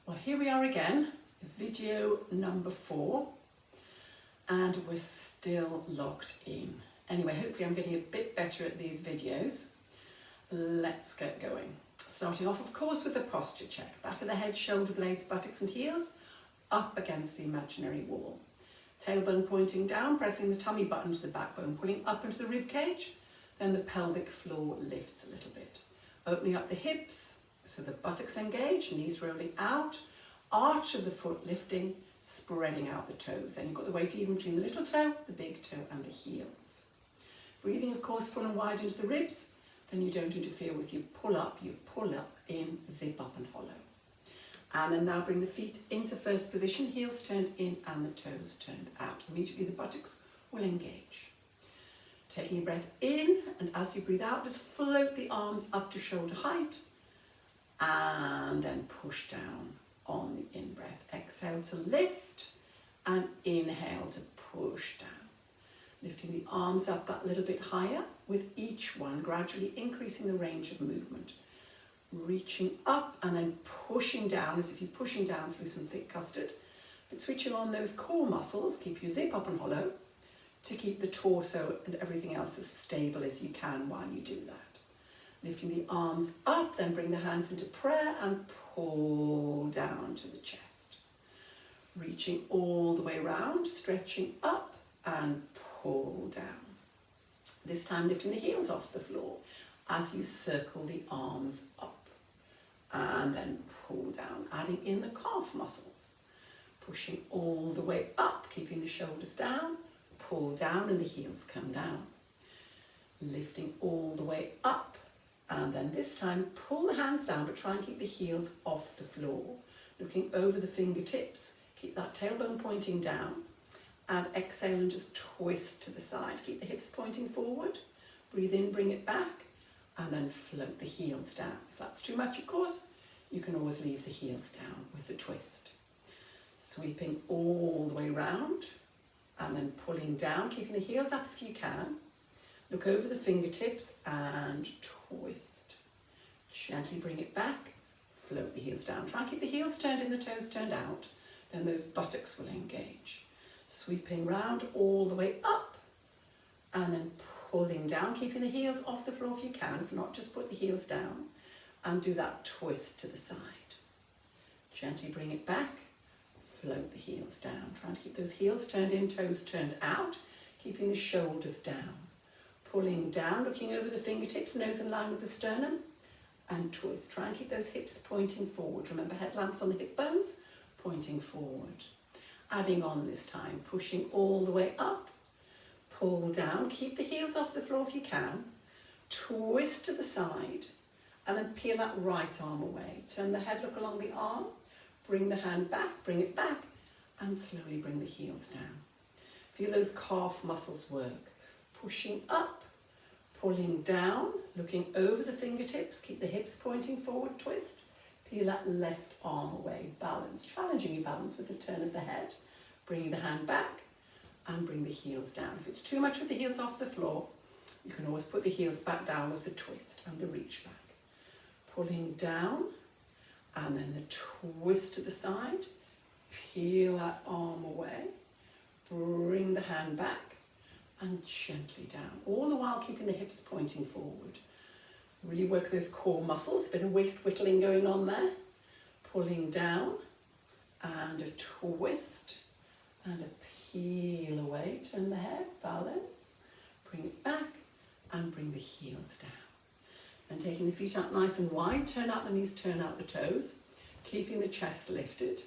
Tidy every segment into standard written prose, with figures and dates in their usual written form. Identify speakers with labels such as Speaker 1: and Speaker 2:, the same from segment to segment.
Speaker 1: Well, here we are again, video number 4, and we're still locked in. Anyway, hopefully I'm getting a bit better at these videos. Let's get going. Starting off, of course, with the posture check. Back of the head, shoulder blades, buttocks and heels up against the imaginary wall. Tailbone pointing down, pressing the tummy button to the backbone, pulling up into the rib cage. Then the pelvic floor lifts a little bit. Opening up the hips, so the buttocks engage, knees rolling out, arch of the foot lifting, spreading out the toes. Then you've got the weight even between the little toe, the big toe and the heels. Breathing, of course, full and wide into the ribs. Then you don't interfere with you pull up in, zip up and hollow. And then now bring the feet into first position, heels turned in and the toes turned out. Immediately the buttocks will engage. Taking a breath in, and as you breathe out, just float the arms up to shoulder height and then push down on the in-breath. Exhale to lift and inhale to push down. Lifting the arms up that little bit higher with each one, gradually increasing the range of movement. Reaching up and then pushing down as if you're pushing down through some thick custard. But switching on those core muscles, keep your zip up and hollow to keep the torso and everything else as stable as you can while you do that. Lifting the arms up, then bring the hands into prayer and pull down to the chest. Reaching all the way around, stretching up and pull down. This time lifting the heels off the floor as you circle the arms up. And then pull down, adding in the calf muscles. Pushing all the way up, keeping the shoulders down, pull down and the heels come down. Lifting all the way up. And then this time, pull the hands down, but try and keep the heels off the floor. Looking over the fingertips, keep that tailbone pointing down. And exhale and just twist to the side. Keep the hips pointing forward. Breathe in, bring it back. And then float the heels down. If that's too much, of course, you can always leave the heels down with the twist. Sweeping all the way round. And then pulling down, keeping the heels up if you can. Look over the fingertips and twist. Gently bring it back, float the heels down. Try and keep the heels turned in, the toes turned out. Then those buttocks will engage. Sweeping round all the way up and then pulling down, keeping the heels off the floor if you can. If not, just put the heels down and do that twist to the side. Gently bring it back, float the heels down. Trying to keep those heels turned in, toes turned out, keeping the shoulders down. Pulling down, looking over the fingertips, nose in line with the sternum, and twist. Try and keep those hips pointing forward. Remember, headlamps on the hip bones, pointing forward. Adding on this time, pushing all the way up, pull down, keep the heels off the floor if you can, twist to the side, and then peel that right arm away. Turn the head, look along the arm, bring the hand back, bring it back, and slowly bring the heels down. Feel those calf muscles work. Pushing up, pulling down, looking over the fingertips, keep the hips pointing forward, twist, peel that left arm away, balance, challenging your balance with the turn of the head, bringing the hand back and bring the heels down. If it's too much with the heels off the floor, you can always put the heels back down with the twist and the reach back. Pulling down and then the twist to the side, peel that arm away, bring the hand back, and gently down, all the while keeping the hips pointing forward. Really work those core muscles, a bit of waist whittling going on there. Pulling down, and a twist, and a peel away, turn the head, balance, bring it back, and bring the heels down. And taking the feet out nice and wide, turn out the knees, turn out the toes, keeping the chest lifted.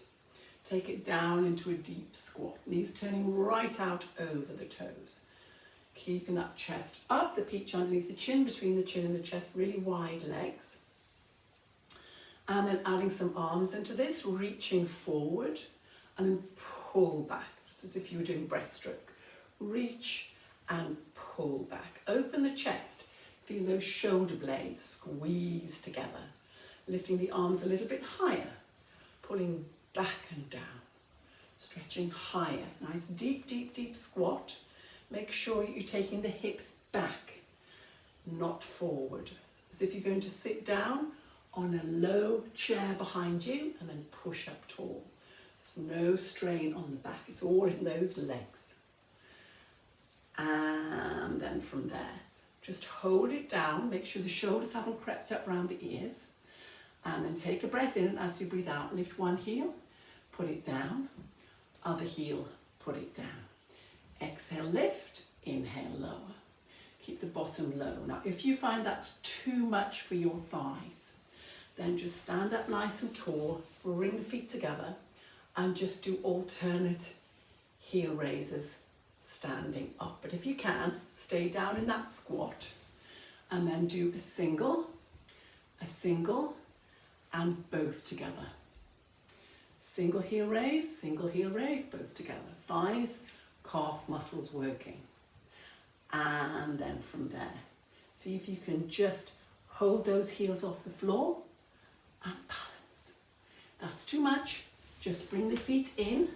Speaker 1: Take it down into a deep squat, knees turning right out over the toes. Keeping that chest up, the peach underneath the chin, between the chin and the chest, really wide legs. And then adding some arms into this, reaching forward and then pull back, just as if you were doing breaststroke. Reach and pull back. Open the chest, feel those shoulder blades squeeze together. Lifting the arms a little bit higher, pulling back and down. Stretching higher, nice deep, deep, deep squat. Make sure you're taking the hips back, not forward. As if you're going to sit down on a low chair behind you and then push up tall. There's no strain on the back, it's all in those legs. And then from there, just hold it down, make sure the shoulders haven't crept up around the ears, and then take a breath in, and as you breathe out, lift one heel, put it down, other heel, put it down. Exhale, lift, inhale, lower. Keep the bottom low. Now, if you find that's too much for your thighs, then just stand up nice and tall, bring the feet together, and just do alternate heel raises standing up. But if you can, stay down in that squat, and then do a single, and both together. Single heel raise, both together. Thighs, calf muscles working. And then from there, see if you can just hold those heels off the floor and balance. That's too much. Just bring the feet in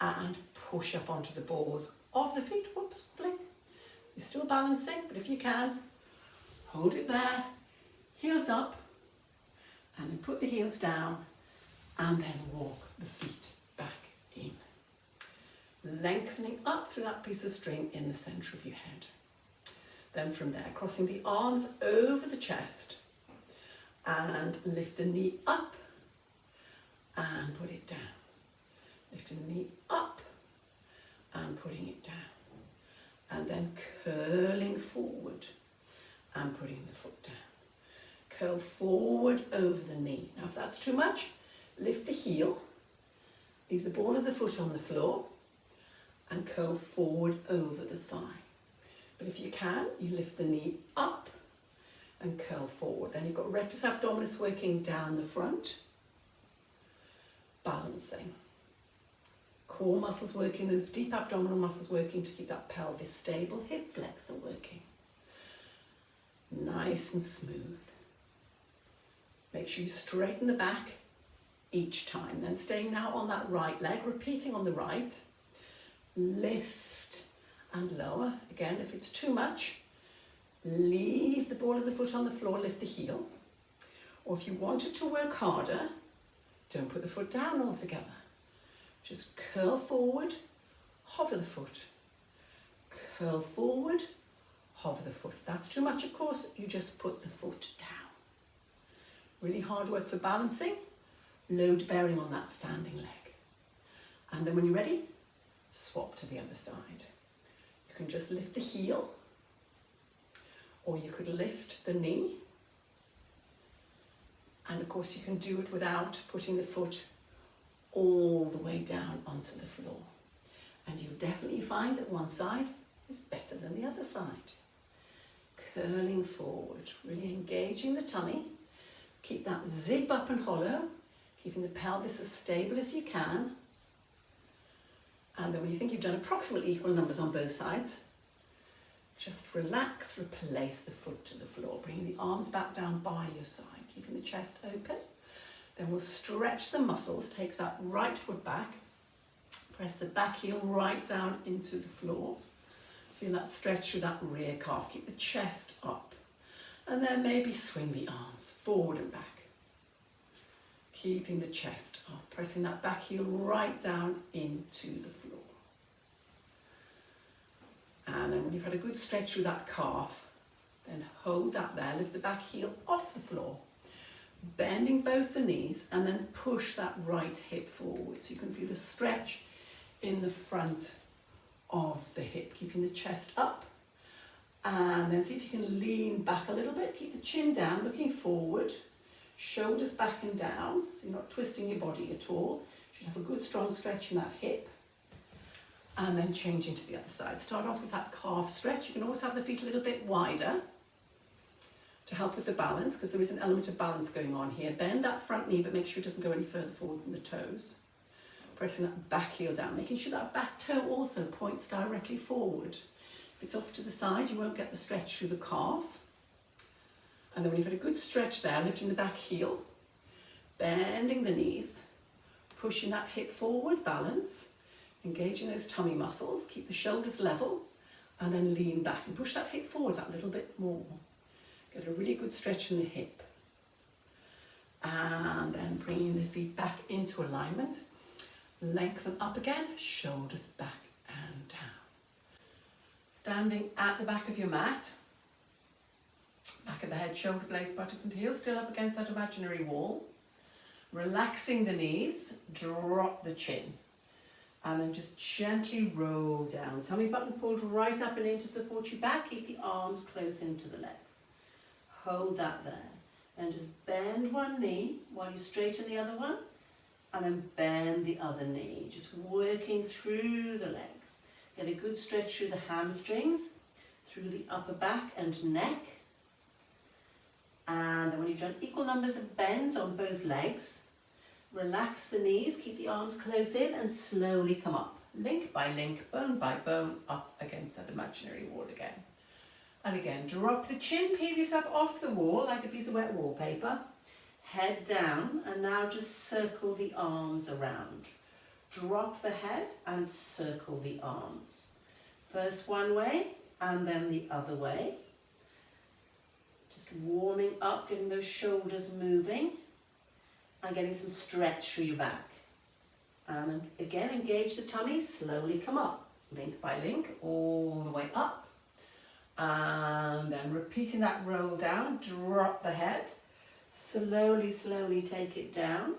Speaker 1: and push up onto the balls of the feet. Whoops, blink. You're still balancing, but if you can, hold it there, heels up, and then put the heels down, and then walk the feet back in. Lengthening up through that piece of string in the centre of your head. Then from there, crossing the arms over the chest, and lift the knee up, and put it down. Lifting the knee up, and putting it down. And then curling forward, and putting the foot down. Curl forward over the knee. Now if that's too much, lift the heel, leave the ball of the foot on the floor, and curl forward over the thigh. But if you can, you lift the knee up and curl forward. Then you've got rectus abdominis working down the front, balancing. Core muscles working, those deep abdominal muscles working to keep that pelvis stable, hip flexor working. Nice and smooth. Make sure you straighten the back each time. Then staying now on that right leg, repeating on the right. Lift and lower. Again, if it's too much, leave the ball of the foot on the floor, lift the heel. Or if you wanted to work harder, don't put the foot down altogether. Just curl forward, hover the foot. Curl forward, hover the foot. If that's too much, of course, you just put the foot down. Really hard work for balancing, load bearing on that standing leg. And then when you're ready, swap to the other side. You can just lift the heel, or you could lift the knee. And of course you can do it without putting the foot all the way down onto the floor. And you'll definitely find that one side is better than the other side. Curling forward, really engaging the tummy. Keep that zip up and hollow, keeping the pelvis as stable as you can. And then when you think you've done approximately equal numbers on both sides, just relax, replace the foot to the floor, bringing the arms back down by your side, keeping the chest open. Then we'll stretch the muscles, take that right foot back, press the back heel right down into the floor. Feel that stretch through that rear calf, keep the chest up. And then maybe swing the arms forward and back. Keeping the chest up, pressing that back heel right down into the floor. And then when you've had a good stretch through that calf, then hold that there, lift the back heel off the floor, bending both the knees, and then push that right hip forward so you can feel a stretch in the front of the hip, keeping the chest up. And then see if you can lean back a little bit, keep the chin down, looking forward, shoulders back and down, so you're not twisting your body at all. You should have a good strong stretch in that hip. And then changing to the other side. Start off with that calf stretch. You can always have the feet a little bit wider to help with the balance, because there is an element of balance going on here. Bend that front knee, but make sure it doesn't go any further forward than the toes. Pressing that back heel down, making sure that back toe also points directly forward. If it's off to the side, you won't get the stretch through the calf. And then when you've had a good stretch there, lifting the back heel, bending the knees, pushing that hip forward, balance, engaging those tummy muscles, keep the shoulders level, and then lean back and push that hip forward that little bit more. Get a really good stretch in the hip. And then bringing the feet back into alignment. Lengthen up again, shoulders back and down. Standing at the back of your mat. Back of the head, shoulder blades, buttocks and heels still up against that imaginary wall. Relaxing the knees, drop the chin. And then just gently roll down. Tummy button pulled right up and in to support your back. Keep the arms close into the legs. Hold that there. And just bend one knee while you straighten the other one. And then bend the other knee. Just working through the legs. Get a good stretch through the hamstrings, through the upper back and neck. And then when you've done equal numbers of bends on both legs, relax the knees, keep the arms close in and slowly come up. Link by link, bone by bone, up against that imaginary wall again. And again, drop the chin, peel yourself off the wall like a piece of wet wallpaper. Head down and now just circle the arms around. Drop the head and circle the arms. First one way and then the other way. Just warming up, getting those shoulders moving and getting some stretch through your back. And then again, engage the tummy, slowly come up, link by link, all the way up. And then repeating that roll down, drop the head, slowly, slowly take it down.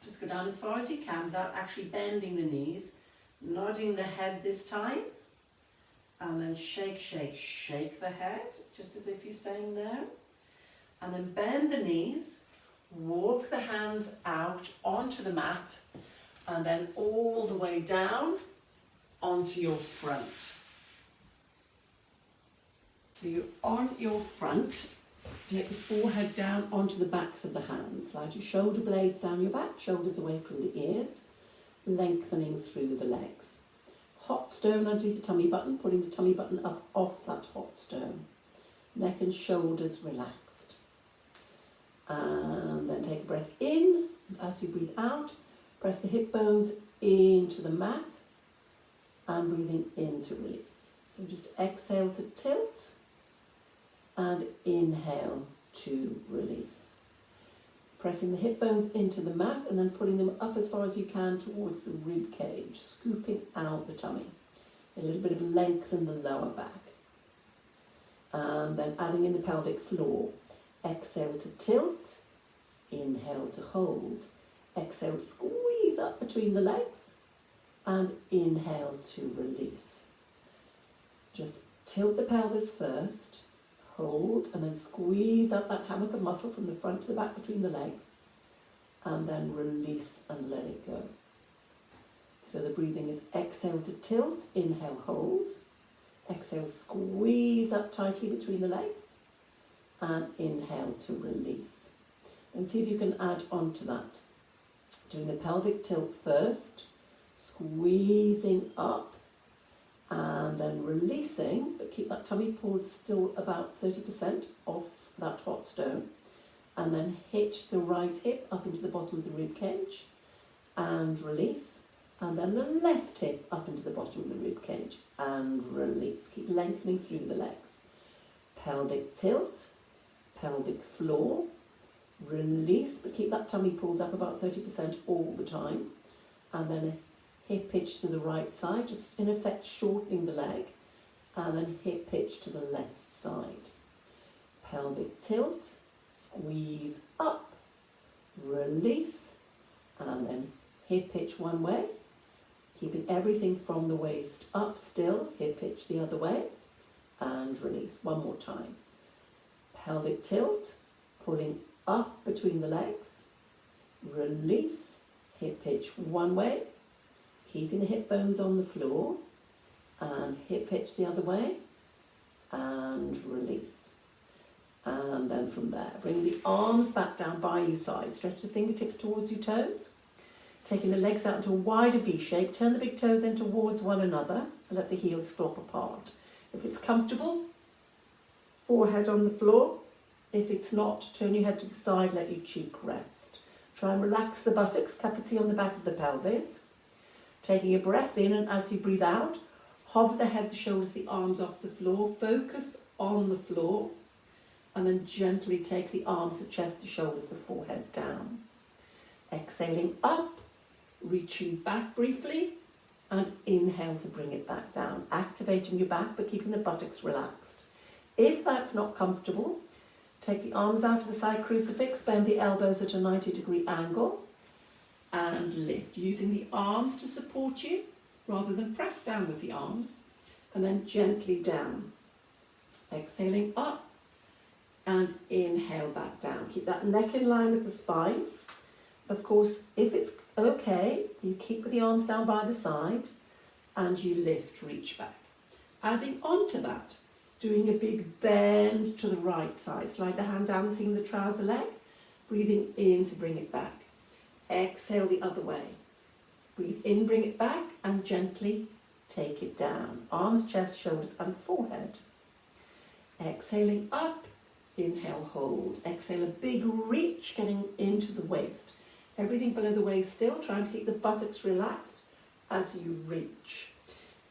Speaker 1: Just go down as far as you can without actually bending the knees, nodding the head this time. And then shake, shake, shake the head, just as if you're saying no. And then bend the knees, walk the hands out onto the mat, and then all the way down onto your front. So you're on your front, take the forehead down onto the backs of the hands. Slide your shoulder blades down your back, shoulders away from the ears, lengthening through the legs. Hot stone underneath the tummy button, pulling the tummy button up off that hot stone. Neck and shoulders relaxed. And then take a breath in. As you breathe out, press the hip bones into the mat and breathing in to release. So just exhale to tilt and inhale to release. Pressing the hip bones into the mat and then pulling them up as far as you can towards the rib cage, scooping out the tummy. A little bit of length in the lower back. And then adding in the pelvic floor. Exhale to tilt, inhale to hold. Exhale, squeeze up between the legs and inhale to release. Just tilt the pelvis first. Hold and then squeeze up that hammock of muscle from the front to the back between the legs and then release and let it go. So the breathing is exhale to tilt, inhale, hold, exhale, squeeze up tightly between the legs and inhale to release. And see if you can add on to that. Doing the pelvic tilt first, squeezing up and then releasing, but keep that tummy pulled still about 30% off that hot stone. And then hitch the right hip up into the bottom of the rib cage and release. And then the left hip up into the bottom of the rib cage and release. Keep lengthening through the legs. Pelvic tilt, pelvic floor, release, but keep that tummy pulled up about 30% all the time. And then hip pitch to the right side, just in effect shortening the leg, and then hip pitch to the left side. Pelvic tilt, squeeze up, release, and then hip pitch one way, keeping everything from the waist up still, hip pitch the other way, and release. One more time. Pelvic tilt, pulling up between the legs, release, hip pitch one way, keeping the hip bones on the floor, and hip pitch the other way, and release. And then from there, bring the arms back down by your side, stretch the fingertips towards your toes, taking the legs out into a wider V shape, turn the big toes in towards one another, and let the heels flop apart. If it's comfortable, forehead on the floor. If it's not, turn your head to the side, let your cheek rest. Try and relax the buttocks, cup of tea on the back of the pelvis. Taking a breath in, and as you breathe out, hover the head, the shoulders, the arms off the floor. Focus on the floor
Speaker 2: and then gently take the arms, the chest, the shoulders, the forehead down. Exhaling up, reaching back briefly, and inhale to bring it back down, activating your back but keeping the buttocks relaxed. If that's not comfortable, take the arms out to the side crucifix, bend the elbows at a 90-degree angle, and lift, using the arms to support you rather than press down with the arms, and then gently down. Exhaling up and inhale back down. Keep that neck in line with the spine. Of course, if it's okay, you keep with the arms down by the side and you lift, reach back. Adding on to that, doing a big bend to the right side. Slide the hand down, seeing the trouser leg. Breathing in to bring it back. Exhale the other way. Breathe in, bring it back, and gently take it down. Arms, chest, shoulders, and forehead. Exhaling up, inhale, hold. Exhale, a big reach, getting into the waist. Everything below the waist still, trying to keep the buttocks relaxed as you reach.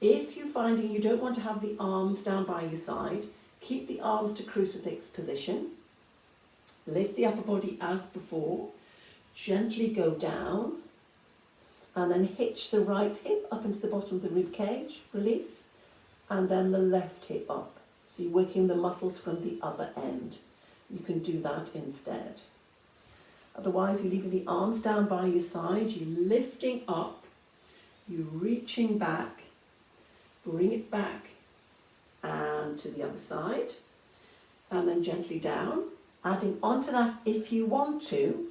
Speaker 2: If you're finding you don't want to have the arms down by your side, keep the arms to crucifix position. Lift the upper body as before. Gently go down. And then hitch the right hip up into the bottom of the rib cage. Release. And then the left hip up. So you're working the muscles from the other end. You can do that instead. Otherwise, you're leaving the arms down by your side. You're lifting up. You're reaching back. Bring it back and to the other side. And then gently down. Adding onto that, if you want to,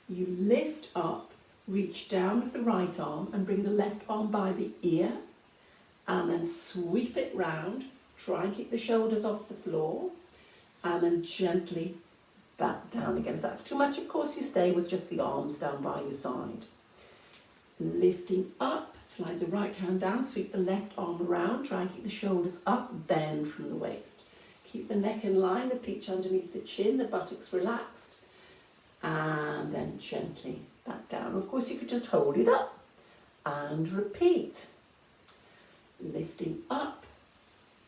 Speaker 2: you lift up, reach down with the right arm and bring the left arm by the ear. And then sweep it round. Try and keep the shoulders off the floor. And then gently back down again. If that's too much, of course, you stay with just the arms down by your side. Lifting up, slide the right hand down, sweep the left arm around, try and keep the shoulders up, bend from the waist. Keep the neck in line, the peach underneath the chin, the buttocks relaxed, and then gently back down. Of course, you could just hold it up and repeat. Lifting up,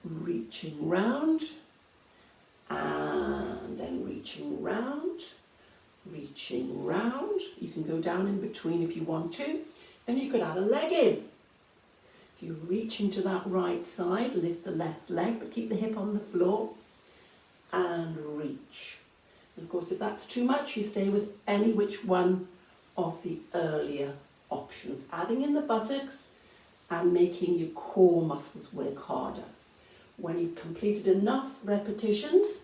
Speaker 2: reaching round, and then reaching round, reaching round. You can go down in between if you want to, and you could add a leg in. If you reach into that right side, lift the left leg, but keep the hip on the floor, and reach. And of course, if that's too much, you stay with any which one of the earlier options, adding in the buttocks and making your core muscles work harder. When you've completed enough repetitions,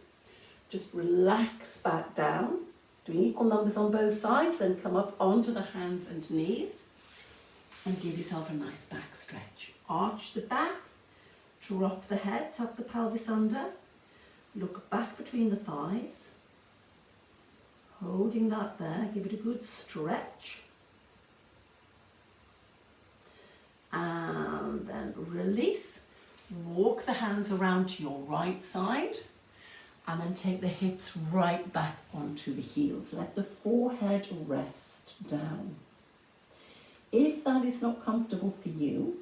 Speaker 2: just relax back down, doing equal numbers on both sides, then come up onto the hands and knees and give yourself a nice back stretch. Arch the back, drop the head, tuck the pelvis under, look back between the thighs, holding that there, give it a good stretch, and then release. Walk the hands around to your right side and then take the hips right back onto the heels. Let the forehead rest down. If that is not comfortable for you,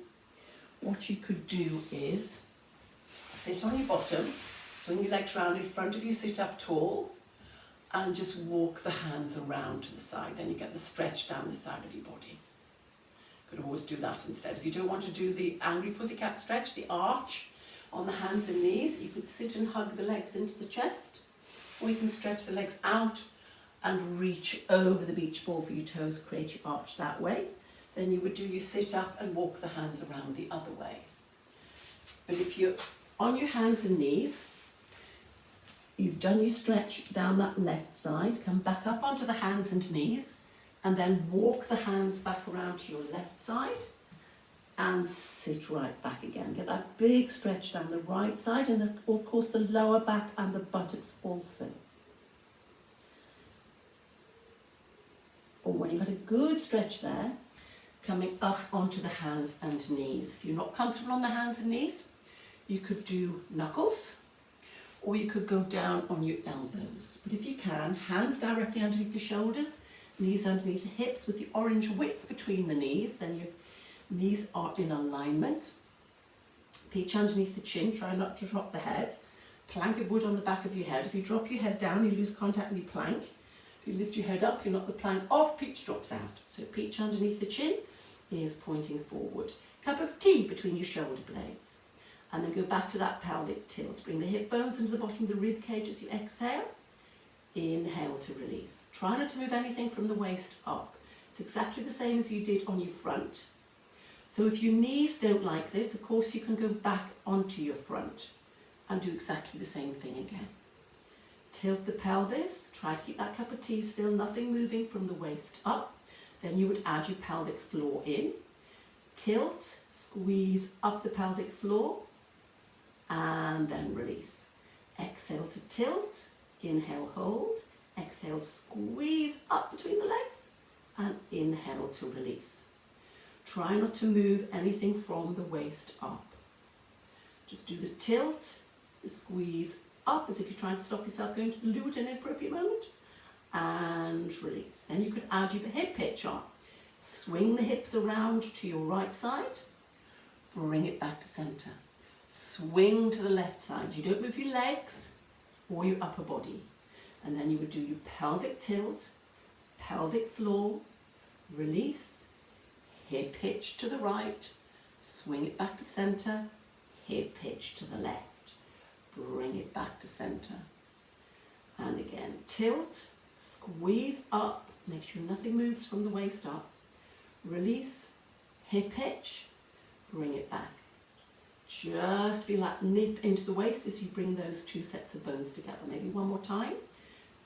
Speaker 2: what you could do is sit on your bottom, swing your legs round in front of you, sit up tall, and just walk the hands around to the side. Then you get the stretch down the side of your body. You could always do that instead. If you don't want to do the angry pussycat stretch, the arch on the hands and knees, you could sit and hug the legs into the chest, or you can stretch the legs out and reach over the beach ball for your toes, create your arch that way. Then you would do your sit up and walk the hands around the other way. But if you're on your hands and knees, you've done your stretch down that left side, come back up onto the hands and knees, and then walk the hands back around to your left side and sit right back again. Get that big stretch down the right side and of course the lower back and the buttocks also. Or when you've had a good stretch there, coming up onto the hands and knees. If you're not comfortable on the hands and knees, you could do knuckles, or you could go down on your elbows. But if you can, hands directly underneath the shoulders, knees underneath the hips with the orange width between the knees, then your knees are in alignment. Peach underneath the chin, try not to drop the head. plank of wood on the back of your head. If you drop your head down, you lose contact with your plank. If you lift your head up, you knock the plank off, peach drops out. So peach underneath the chin, ears pointing forward. Cup of tea between your shoulder blades. And then go back to that pelvic tilt. Bring the hip bones into the bottom of the rib cage as you exhale. Inhale to release. Try not to move anything from the waist up. It's exactly the same as you did on your front. So if your knees don't like this, of course you can go back onto your front and do exactly the same thing again. Tilt the pelvis. Try to keep that cup of tea still, nothing moving from the waist up. Then you would add your pelvic floor in. Tilt, squeeze up the pelvic floor, and then release. Exhale to tilt, inhale, hold, exhale, squeeze up between the legs, and inhale to release. Try not to move anything from the waist up. Just do the tilt, the squeeze up as if you're trying to stop yourself going to the loo at an inappropriate moment, and release. Then you could add your hip pitch on. Swing the hips around to your right side, bring it back to center. Swing to the left side. You don't move your legs or your upper body. And then you would do your pelvic tilt, pelvic floor, release, hip hitch to the right, swing it back to center, hip hitch to the left, bring it back to center. And again, tilt, squeeze up, make sure nothing moves from the waist up, release, hip hitch, bring it back. Just feel that nip into the waist as you bring those two sets of bones together. Maybe one more time.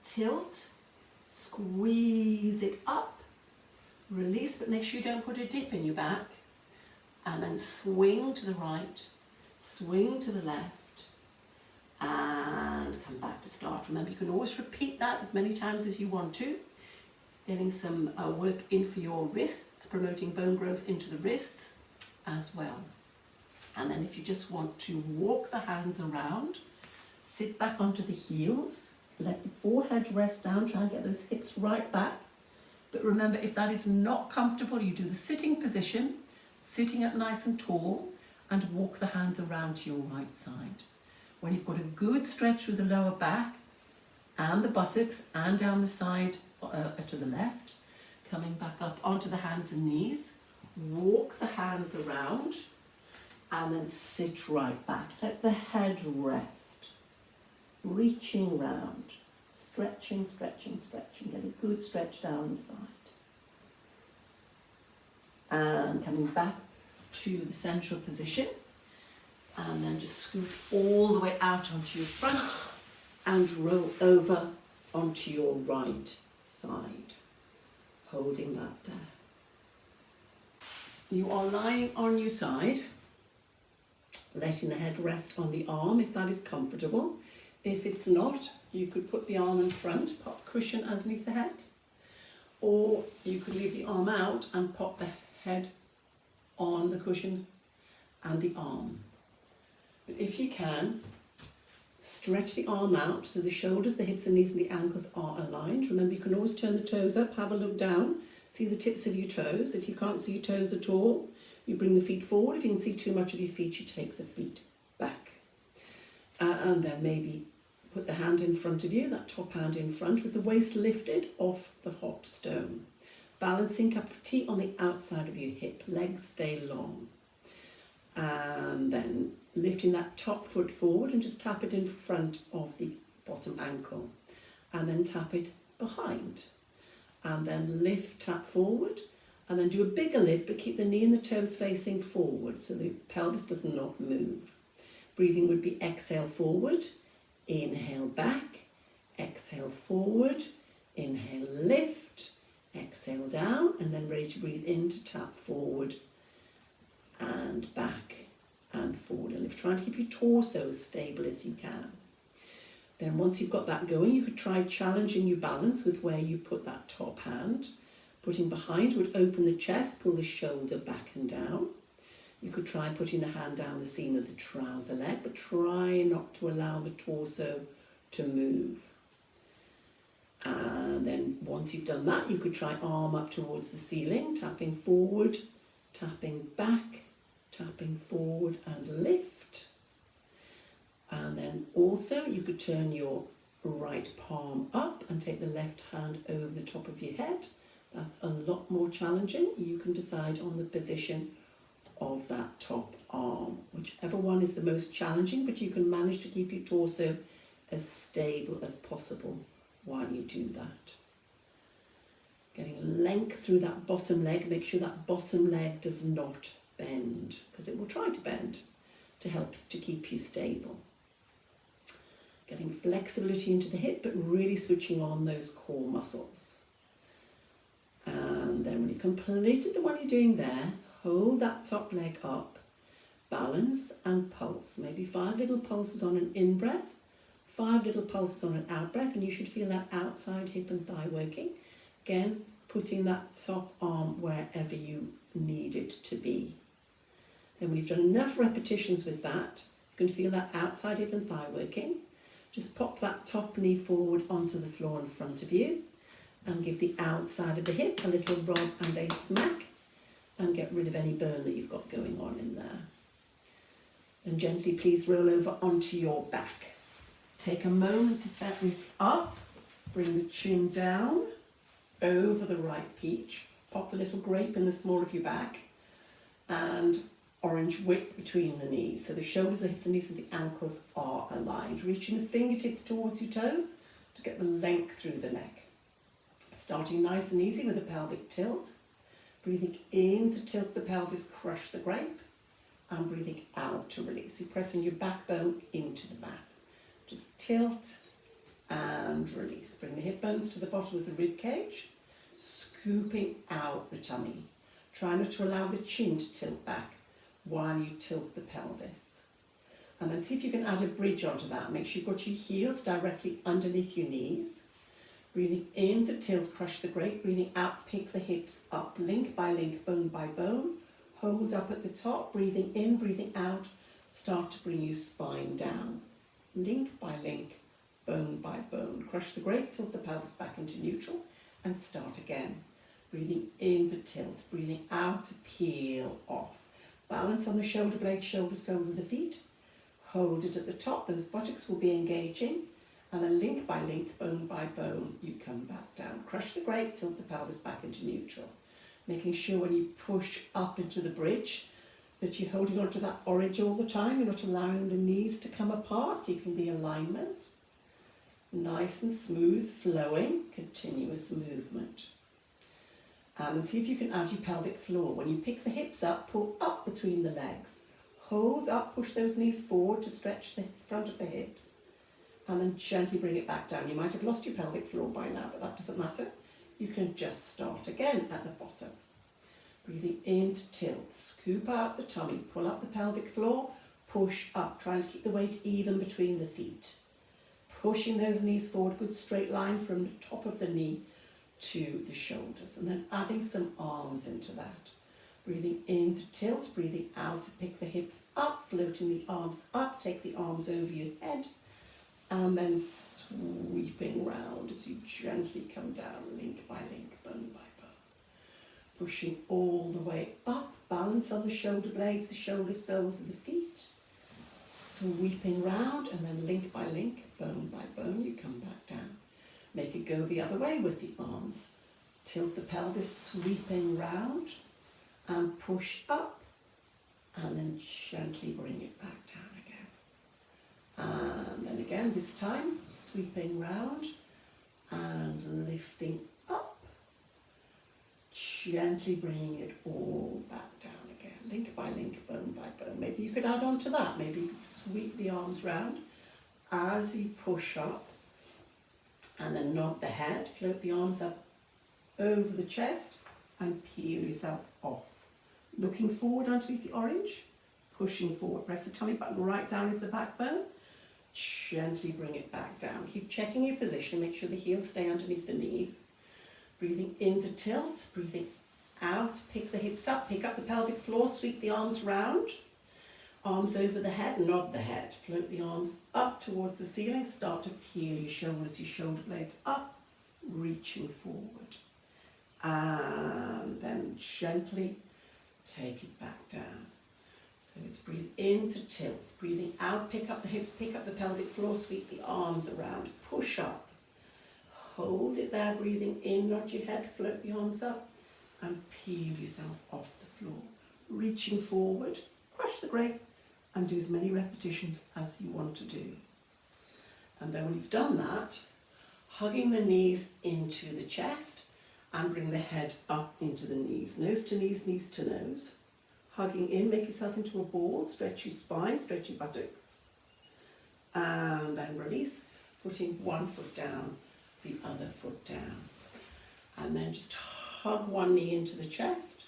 Speaker 2: Tilt, squeeze it up, release, but make sure you don't put a dip in your back. And then swing to the right, swing to the left, and come back to start. Remember, you can always repeat that as many times as you want to. Getting some work in for your wrists, promoting bone growth into the wrists as well. And then if you just want to walk the hands around, sit back onto the heels, let the forehead rest down, try and get those hips right back. But remember, if that is not comfortable, you do the sitting position, sitting up nice and tall, and walk the hands around to your right side. When you've got a good stretch through the lower back and the buttocks and down the side to the left, coming back up onto the hands and knees, walk the hands around, and then sit right back. Let the head rest. Reaching round. Stretching, stretching, stretching. Get a good stretch down the side. And coming back to the central position. And then just scoot all the way out onto your front and roll over onto your right side. Holding that there. You are lying on your side, letting the head rest on the arm if that is comfortable. If it's not, you could put the arm in front, pop cushion underneath the head, or you could leave the arm out and pop the head on the cushion and the arm. But if you can, stretch the arm out so the shoulders, the hips, the knees and the ankles are aligned. Remember, you can always turn the toes up, have a look down, see the tips of your toes. If you can't see your toes at all, you bring the feet forward. If you can see too much of your feet, you take the feet back. And then maybe put the hand in front of you, that top hand in front, with the waist lifted off the hot stone. Balancing cup of tea on the outside of your hip. Legs stay long. And then lifting that top foot forward and just tap it in front of the bottom ankle. And then tap it behind. And then lift, tap forward. And then do a bigger lift, but keep the knee and the toes facing forward so the pelvis does not move. Breathing would be exhale forward, inhale back, exhale forward, inhale lift, exhale down, and then ready to breathe in to tap forward and back and forward. And lift, trying to keep your torso as stable as you can. Then once you've got that going, you could try challenging your balance with where you put that top hand. Putting behind would open the chest, pull the shoulder back and down. You could try putting the hand down the seam of the trouser leg, but try not to allow the torso to move. And then once you've done that, you could try arm up towards the ceiling, tapping forward, tapping back, tapping forward and lift. And then also you could turn your right palm up and take the left hand over the top of your head. That's a lot more challenging. You can decide on the position of that top arm, whichever one is the most challenging, but you can manage to keep your torso as stable as possible while you do that. Getting length through that bottom leg, make sure that bottom leg does not bend, because it will try to bend to help to keep you stable. Getting flexibility into the hip, but really switching on those core muscles. And then when you've completed the one you're doing there, hold that top leg up, balance and pulse. Maybe 5 little pulses on an in-breath, 5 little pulses on an out-breath, and you should feel that outside hip and thigh working. Again, putting that top arm wherever you need it to be. Then when you've done enough repetitions with that, you can feel that outside hip and thigh working. Just pop that top knee forward onto the floor in front of you and give the outside of the hip a little rub and a smack and get rid of any burn that you've got going on in there. And gently please roll over onto your back. Take a moment to set this up. Bring the chin down over the right peach. Pop the little grape in the small of your back and orange width between the knees. So the shoulders, the hips and knees and the ankles are aligned. Reaching the fingertips towards your toes to get the length through the neck. Starting nice and easy with a pelvic tilt. Breathing in to tilt the pelvis, crush the grape. And breathing out to release. You're pressing your backbone into the mat. Just tilt and release. Bring the hip bones to the bottom of the rib cage. Scooping out the tummy. Try not to allow the chin to tilt back while you tilt the pelvis. And then see if you can add a bridge onto that. Make sure you've got your heels directly underneath your knees. Breathing in to tilt, crush the grape. Breathing out, pick the hips up, link by link, bone by bone. Hold up at the top, breathing in, breathing out. Start to bring your spine down. Link by link, bone by bone. Crush the grape, tilt the pelvis back into neutral and start again. Breathing in to tilt, breathing out to peel off. Balance on the shoulder blades, shoulder soles of the feet. Hold it at the top, those buttocks will be engaging. And then link by link, bone by bone, you come back down. Crush the grape, tilt the pelvis back into neutral. Making sure when you push up into the bridge that you're holding onto that orange all the time. You're not allowing the knees to come apart, keeping the alignment. Nice and smooth, flowing, continuous movement. And see if you can add your pelvic floor. When you pick the hips up, pull up between the legs. Hold up, push those knees forward to stretch the front of the hips. And then gently bring it back down. You might have lost your pelvic floor by now, but that doesn't matter. You can just start again at the bottom. Breathing in to tilt. Scoop out the tummy. Pull up the pelvic floor. Push up. Trying to keep the weight even between the feet. Pushing those knees forward. Good straight line from the top of the knee to the shoulders, and then adding some arms into that. Breathing in to tilt, breathing out to pick the hips up, floating the arms up, take the arms over your head, and then sweeping round as you gently come down, link by link, bone by bone. Pushing all the way up, balance on the shoulder blades, the shoulder soles of the feet. Sweeping round, and then link by link, bone by bone, you come back down. Make it go the other way with the arms. Tilt the pelvis, sweeping round and push up, and then gently bring it back down again. And then again, this time, sweeping round and lifting up, gently bringing it all back down again. Link by link, bone by bone. Maybe you could add on to that. Maybe you could sweep the arms round as you push up. And then nod the head, float the arms up over the chest and peel yourself off. Looking forward underneath the orange, pushing forward. Press the tummy button right down into the backbone. Gently bring it back down. Keep checking your position, make sure the heels stay underneath the knees. Breathing in to tilt, breathing out, pick the hips up, pick up the pelvic floor, sweep the arms round. Arms over the head, nod the head. Float the arms up towards the ceiling. Start to peel your shoulders, your shoulder blades up, reaching forward. And then gently take it back down.
Speaker 1: So it's breathe in to tilt, breathing out, pick up the hips, pick up the pelvic floor, sweep the arms around, push up. Hold it there, breathing in, nod your head, float the arms up, and peel yourself off the floor. Reaching forward, crush the grey, and do as many repetitions as you want to do. And then when you've done that, hugging the knees into the chest, and bring the head up into the knees. Nose to knees, knees to nose. Hugging in, make yourself into a ball, stretch your spine, stretch your buttocks. And then release, putting one foot down, the other foot down. And then just hug one knee into the chest,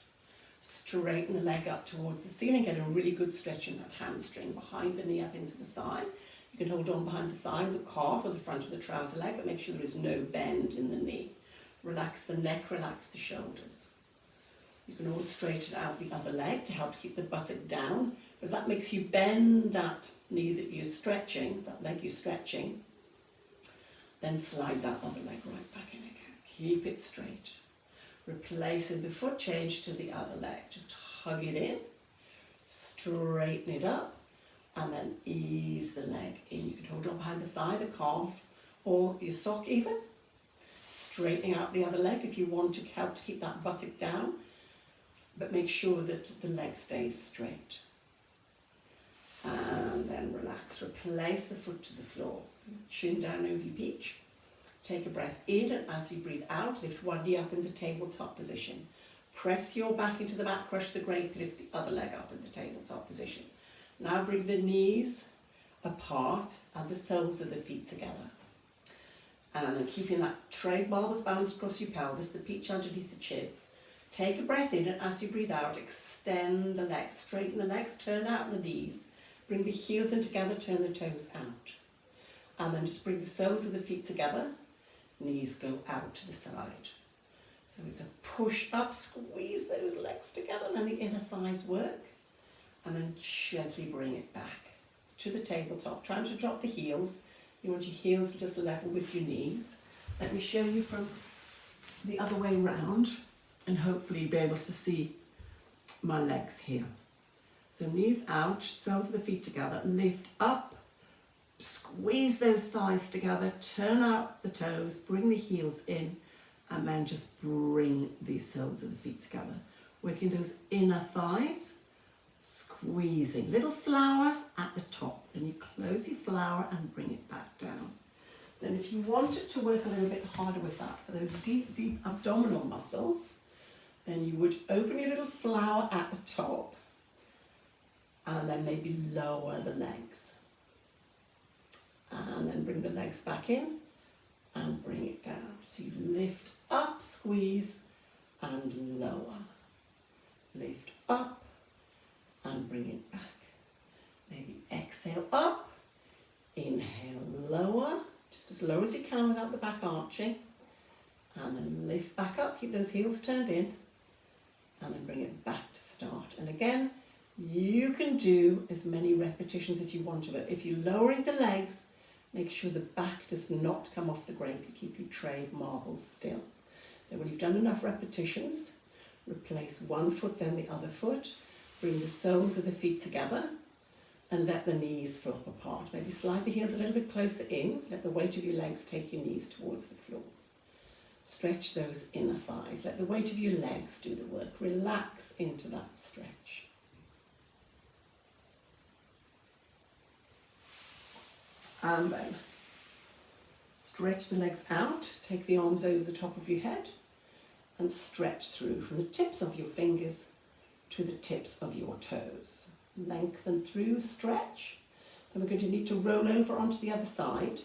Speaker 1: straighten the leg up towards the ceiling, get a really good stretch in that hamstring, behind the knee up into the thigh. You can hold on behind the thigh with the calf or the front of the trouser leg, but make sure there is no bend in the knee. Relax the neck, relax the shoulders. You can always straighten out the other leg to help keep the buttock down. If that makes you bend that knee that you're stretching, that leg you're stretching, then slide that other leg right back in again. Keep it straight. Replacing the foot, change to the other leg. Just hug it in, straighten it up, and then ease the leg in. You can hold on behind the thigh, the calf, or your sock even. Straightening out the other leg if you want to help to keep that buttock down, but make sure that the leg stays straight. And then relax, replace the foot to the floor, chin down over your peach. Take a breath in, and as you breathe out, lift one knee up into tabletop position. Press your back into the mat, crush the grate, lift the other leg up into tabletop position. Now bring the knees apart and the soles of the feet together. And then keeping that tray bulbous balanced across your pelvis, the peach underneath the chin. Take a breath in, and as you breathe out, extend the legs, straighten the legs, turn out the knees, bring the heels in together, turn the toes out. And then just bring the soles of the feet together, knees go out to the side. So it's a push up, squeeze those legs together, and then the inner thighs work. And then gently bring it back to the tabletop, trying to drop the heels. You want your heels just level with your knees. Let me show you from the other way round, and hopefully you'll be able to see my legs here. So knees out, soles of the feet together, lift up, squeeze those thighs together, turn out the toes, bring the heels in, and then just bring the soles of the feet together. Working those inner thighs, squeezing. Little flower at the top. Then you close your flower and bring it back down. Then if you wanted to work a little bit harder with that, for those deep, deep abdominal muscles, then you would open your little flower at the top and then maybe lower the legs. And then bring the legs back in and bring it down. So you lift up, squeeze, and lower. Lift up and bring it back. Maybe exhale up, inhale lower, just as low as you can without the back arching. And then lift back up, keep those heels turned in, and then bring it back to start. And again, you can do as many repetitions as you want of it. If you're lowering the legs, make sure the back does not come off the grate. You keep your tray of marbles still. Then when you've done enough repetitions, replace one foot, then the other foot. Bring the soles of the feet together and let the knees flop apart. Maybe slide the heels a little bit closer in. Let the weight of your legs take your knees towards the floor. Stretch those inner thighs. Let the weight of your legs do the work. Relax into that stretch. And then stretch the legs out. Take the arms over the top of your head and stretch through from the tips of your fingers to the tips of your toes. Lengthen through, stretch. Then we're going to need to roll over onto the other side.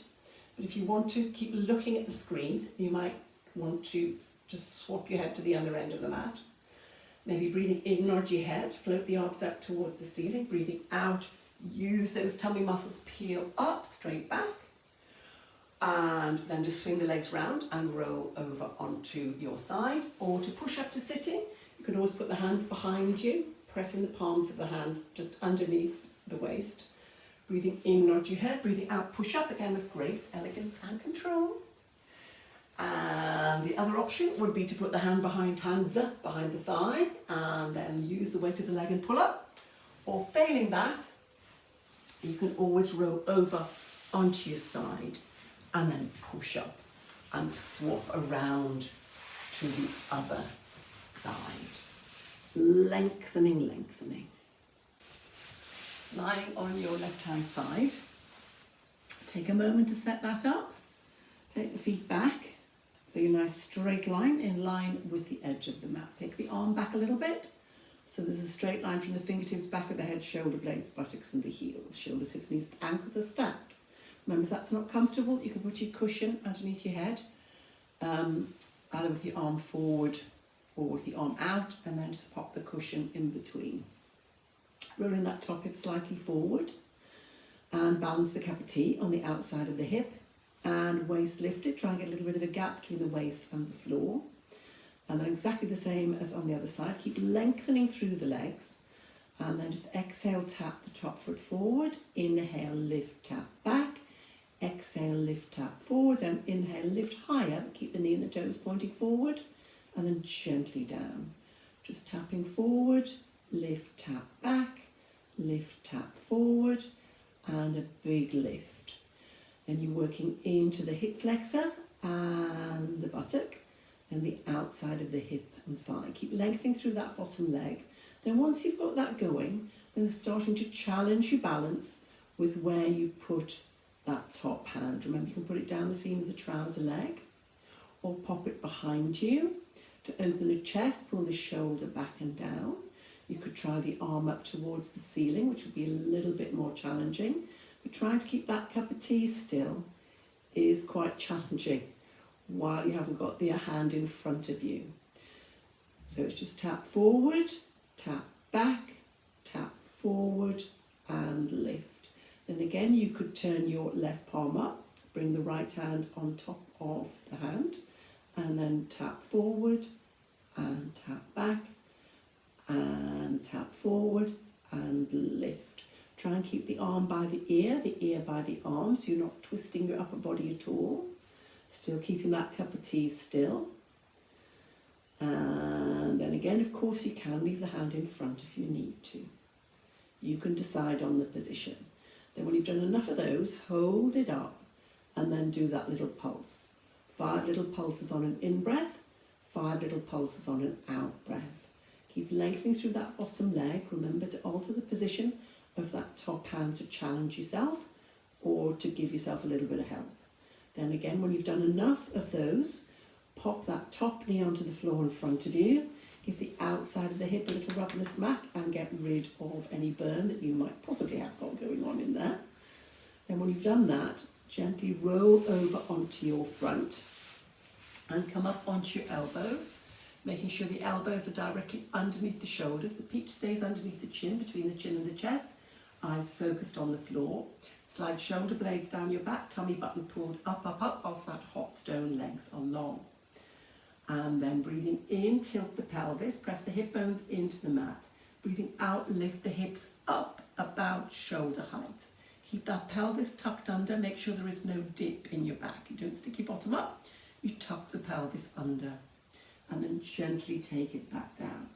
Speaker 1: But if you want to keep looking at the screen, you might want to just swap your head to the other end of the mat. Maybe breathing in, nod your head, float the arms up towards the ceiling. Breathing out, use those tummy muscles, peel up, straight back. And then just swing the legs round and roll over onto your side. Or to push up to sitting, you can always put the hands behind you, pressing the palms of the hands just underneath the waist. Breathing in, nod your head. Breathing out, push up again with grace, elegance and control. And the other option would be to put the hands up behind the thigh and then use the weight of the leg and pull up.
Speaker 2: Or failing that, you can always roll over onto your side and then push up and swap around to the other side. Lengthening, lengthening. Lying on your left-hand side, take a moment to set that up. Take the feet back, so you're nice straight line in line with the edge of the mat. Take the arm back a little bit, so there's a straight line from the fingertips, back of the head, shoulder blades, buttocks and the heels. Shoulders, hips, knees, ankles are stacked. Remember, if that's not comfortable, you can put your cushion underneath your head, either with your arm forward or with the arm out, and then just pop the cushion in between. Rolling that top hip slightly forward and balance the cup of tea on the outside of the hip. And waist lifted, try and get a little bit of a gap between the waist and the floor. And then exactly the same as on the other side. Keep lengthening through the legs. And then just exhale, tap the top foot forward. Inhale, lift, tap back. Exhale, lift, tap forward. Then inhale, lift higher. Keep the knee and the toes pointing forward. And then gently down. Just tapping forward, lift, tap back. Lift, tap forward. And a big lift. And you're working into the hip flexor and the buttock and the outside of the hip and thigh. Keep lengthening through that bottom leg. Then once you've got that going, then starting to challenge your balance with where you put that top hand. Remember, you can put it down the seam of the trouser leg or pop it behind you to open the chest, pull the shoulder back and down. You could try the arm up towards the ceiling, which would be a little bit more challenging. But trying to keep that cup of tea still is quite challenging while you haven't got your hand in front of you. So it's just tap forward, tap back, tap forward and lift. Then again you could turn your left palm up, bring the right hand on top of the hand and then tap forward and tap back and tap forward and lift. Try and keep the arm by the ear by the arm, so you're not twisting your upper body at all. Still keeping that cup of tea still. And then again, of course, you can leave the hand in front if you need to. You can decide on the position. Then when you've done enough of those, hold it up and then do that little pulse. 5 little pulses on an in-breath, 5 little pulses on an out-breath. Keep lengthening through that bottom leg. Remember to alter the position of that top hand to challenge yourself or to give yourself a little bit of help. Then again, when you've done enough of those, pop that top knee onto the floor in front of you, give the outside of the hip a little rub and a smack and get rid of any burn that you might possibly have got going on in there. Then when you've done that, gently roll over onto your front and come up onto your elbows, making sure the elbows are directly underneath the shoulders. The peach stays underneath the chin, between the chin and the chest. Eyes focused on the floor. Slide shoulder blades down your back, tummy button pulled up, up, up off that hot stone, legs are long. And then breathing in, tilt the pelvis, press the hip bones into the mat. Breathing out, lift the hips up about shoulder height. Keep that pelvis tucked under, make sure there is no dip in your back. You don't stick your bottom up, you tuck the pelvis under. And then gently take it back down.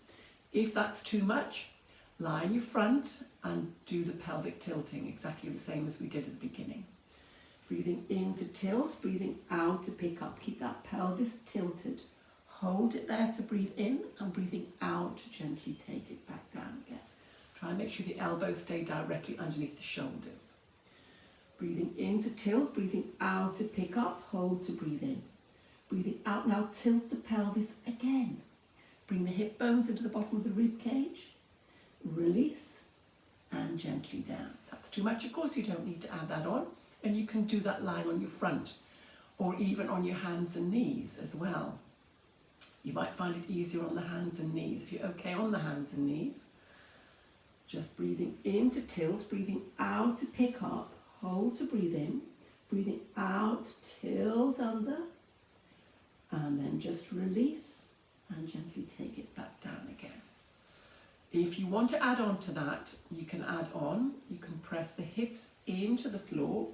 Speaker 2: If that's too much, lie on your front and do the pelvic tilting, exactly the same as we did at the beginning. Breathing in to tilt, breathing out to pick up. Keep that pelvis tilted. Hold it there to breathe in and breathing out to gently take it back down again. Try and make sure the elbows stay directly underneath the shoulders. Breathing in to tilt, breathing out to pick up, hold to breathe in. Breathing out now, tilt the pelvis again. Bring the hip bones into the bottom of the rib cage. Release and gently down. That's too much, of course, you don't need to add that on. And you can do that lying on your front or even on your hands and knees as well. You might find it easier on the hands and knees. If you're okay on the hands and knees, just breathing in to tilt, breathing out to pick up, hold to breathe in, breathing out, tilt under, and then just release and gently take it back down again. If you want to add on to that, you can add on, you can press the hips into the floor,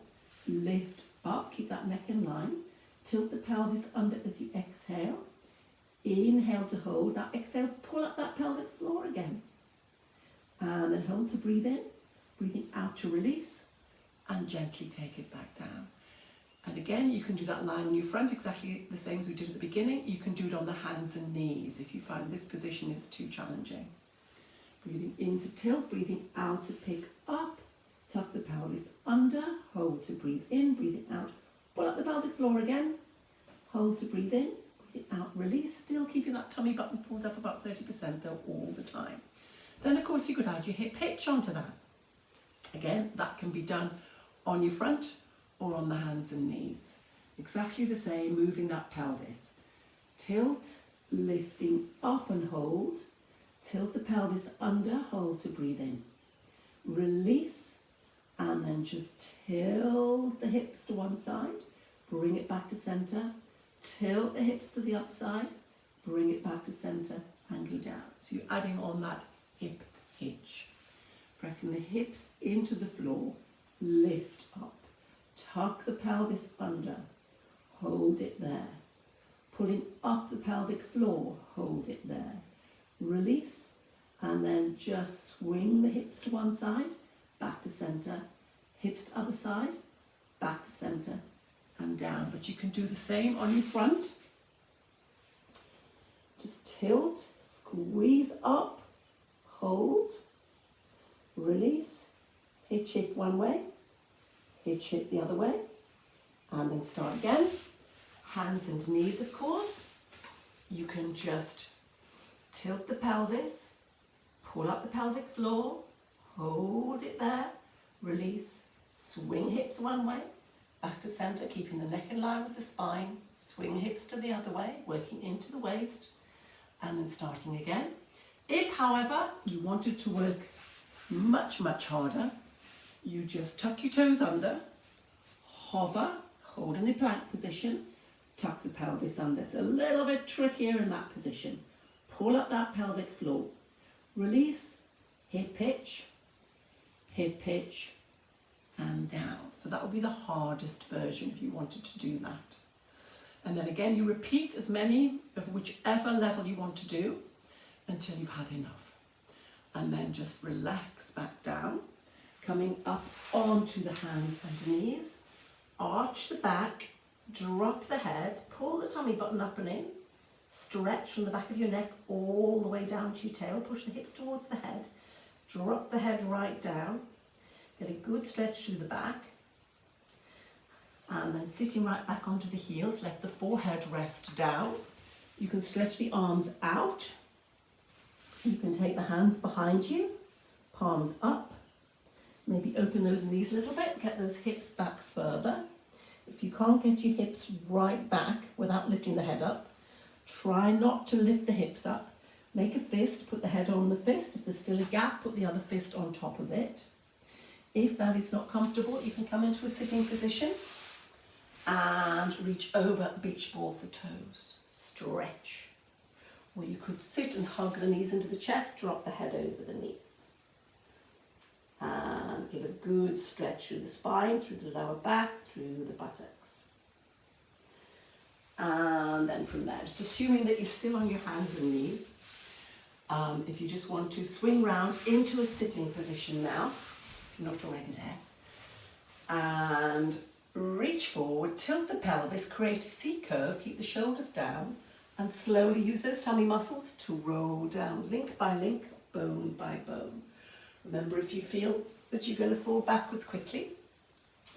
Speaker 2: lift up, keep that neck in line, tilt the pelvis under as you exhale, inhale to hold, now exhale, pull up that pelvic floor again, And then hold to breathe in, breathing out to release, and gently take it back down. And again, you can do that lying on your front, exactly the same as we did at the beginning. You can do it on the hands and knees if you find this position is too challenging. Breathing in to tilt, breathing out to pick up, tuck the pelvis under, hold to breathe in, breathing out, pull up the pelvic floor again, hold to breathe in, breathing out, release, still keeping that tummy button pulled up about 30% though all the time. Then of course you could add your hip hitch onto that. Again, that can be done on your front or on the hands and knees. Exactly the same, moving that pelvis. Tilt, lifting up and hold. Tilt the pelvis under, hold to breathe in. Release, and then just tilt the hips to one side, bring it back to center. Tilt the hips to the other side, bring it back to center, and go down. So you're adding on that hip hitch. Pressing the hips into the floor, lift up. Tuck the pelvis under, hold it there. Pulling up the pelvic floor, hold it there. Release, and then just swing the hips to one side, back to center, hips to other side, back to center, and down. But you can do the same on your front. Just tilt, squeeze up, hold, release, hitch hip one way, hitch hip the other way, and then start again. Hands and knees, of course. You can just tilt the pelvis, pull up the pelvic floor, hold it there, release, swing hips one way, back to center, keeping the neck in line with the spine, swing hips to the other way, working into the waist, and then starting again. If, however, you wanted to work much, much harder, you just tuck your toes under, hover, hold in the plank position, tuck the pelvis under. It's a little bit trickier in that position. Pull up that pelvic floor, release, hip hitch, and down. So that would be the hardest version if you wanted to do that. And then again, you repeat as many of whichever level you want to do until you've had enough. And then just relax back down, coming up onto the hands and knees, arch the back, drop the head, pull the tummy button up and in, stretch from the back of your neck all the way down to your tail, push the hips towards the head, drop the head right down, get a good stretch through the back, and then sitting right back onto the heels, let the forehead rest down. You can stretch the arms out, you can take the hands behind you, palms up, maybe open those knees a little bit, get those hips back further. If you can't get your hips right back without lifting the head up, try not to lift the hips up. Make a fist, put the head on the fist. If there's still a gap, put the other fist on top of it. If that is not comfortable, you can come into a sitting position and reach over beach ball for toes. Stretch. Or you could sit and hug the knees into the chest, drop the head over the knees. And give a good stretch through the spine, through the lower back, through the buttocks. And then from there, just assuming that you're still on your hands and knees, if you just want to swing round into a sitting position now, if you're not already there, and reach forward, tilt the pelvis, create a C curve, keep the shoulders down, and slowly use those tummy muscles to roll down, link by link, bone by bone. Remember, if you feel that you're going to fall backwards quickly,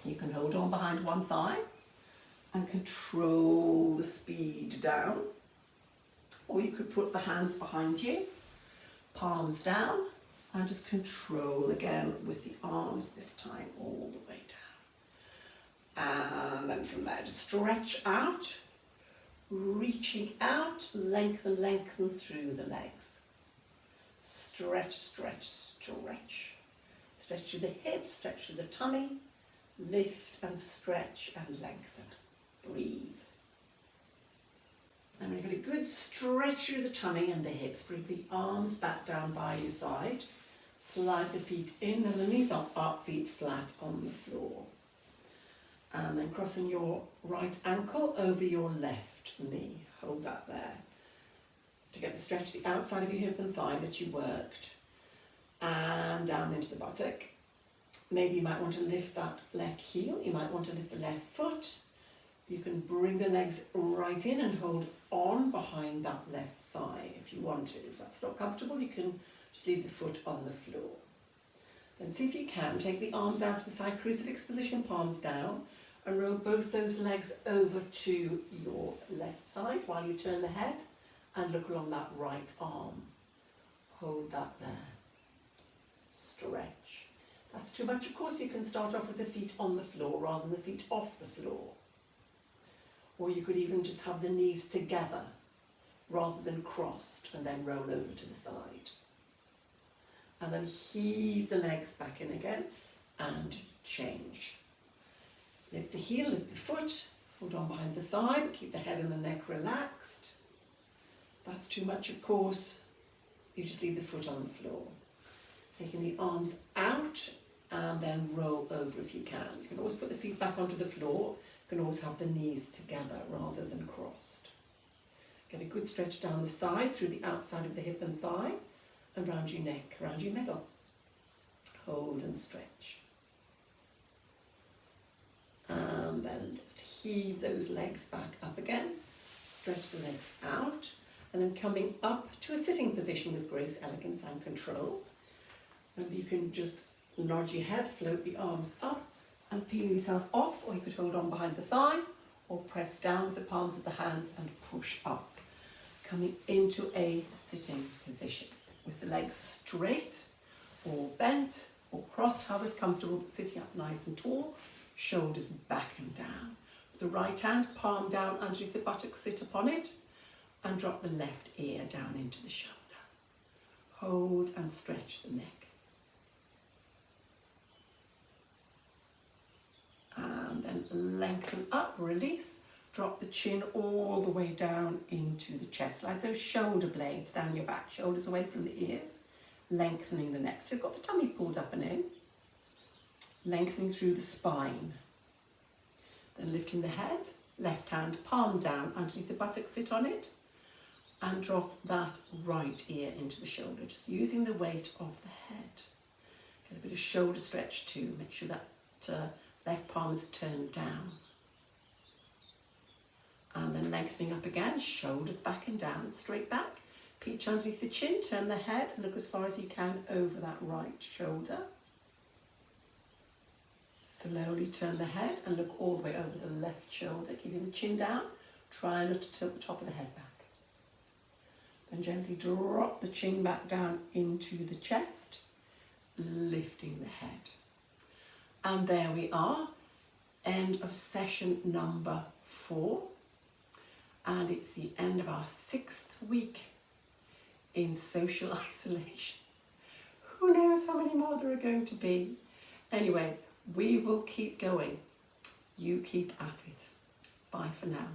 Speaker 2: you can hold on behind one thigh and control the speed down. Or you could put the hands behind you, palms down, and just control again with the arms this time all the way down. And then from there, just stretch out, reaching out, lengthen through the legs. Stretch, stretch, stretch. Stretch through the hips, stretch through the tummy, lift and stretch and lengthen. Breathe. And we've got a good stretch through the tummy and the hips. Bring the arms back down by your side. Slide the feet in and the knees up, feet flat on the floor. And then crossing your right ankle over your left knee. Hold that there. To get the stretch to the outside of your hip and thigh that you worked.
Speaker 1: and down into the buttock. Maybe you might want to lift that left heel, you might want to lift the left foot. You can bring the legs right in and hold on behind that left thigh if you want to. If that's not comfortable, you can just leave the foot on the floor. Then see if you can, take the arms out to the side, crucifix position, palms down, and roll both those legs over to your left side while you turn the head and look along that right arm. Hold that there. Stretch. That's too much, of course, you can start off with the feet on the floor rather than the feet off the floor. Or you could even just have the knees together rather than crossed and then roll over to the side. And then heave the legs back in again and change. Lift the heel, lift the foot, hold on behind the thigh, but keep the head and the neck relaxed. If that's too much, of course, you just leave the foot on the floor. Taking the arms out and then roll over if you can. You can always put the feet back onto the floor. You can always have the knees together rather than crossed. Get a good stretch down the side through the outside of the hip and thigh and round your neck, round your middle. Hold and stretch. And then just heave those legs back up again. Stretch the legs out and then coming up to a sitting position with grace, elegance and control. Maybe you can just nod your head, float the arms up and peel yourself off, or you could hold on behind the thigh or press down with the palms of the hands and push up. Coming into a sitting position with the legs straight or bent or crossed, however's comfortable, but sitting up nice and tall, shoulders back and down. With the right hand, palm down underneath the buttocks, sit upon it and drop the left ear down into the shoulder. Hold and stretch the neck. And then lengthen up, release, drop the chin all the way down into the chest, like those shoulder blades down your back, shoulders away from the ears, lengthening the neck. So you've got the tummy pulled up and in, lengthening through the spine. Then lifting the head, left hand, palm down underneath the buttocks, sit on it, and drop that right ear into the shoulder, just using the weight of the head. Get a bit of shoulder stretch too, make sure that left palm is turned down. And then lengthening up again, shoulders back and down, straight back. Peach underneath the chin, turn the head and look as far as you can over that right shoulder. Slowly turn the head and look all the way over the left shoulder, keeping the chin down. Try not to tilt the top of the head back. Then gently drop the chin back down into the chest, lifting the head. And there we are, end of session number 4. And it's the end of our 6th week in social isolation. Who knows how many more there are going to be? Anyway, we will keep going. You keep at it. Bye for now.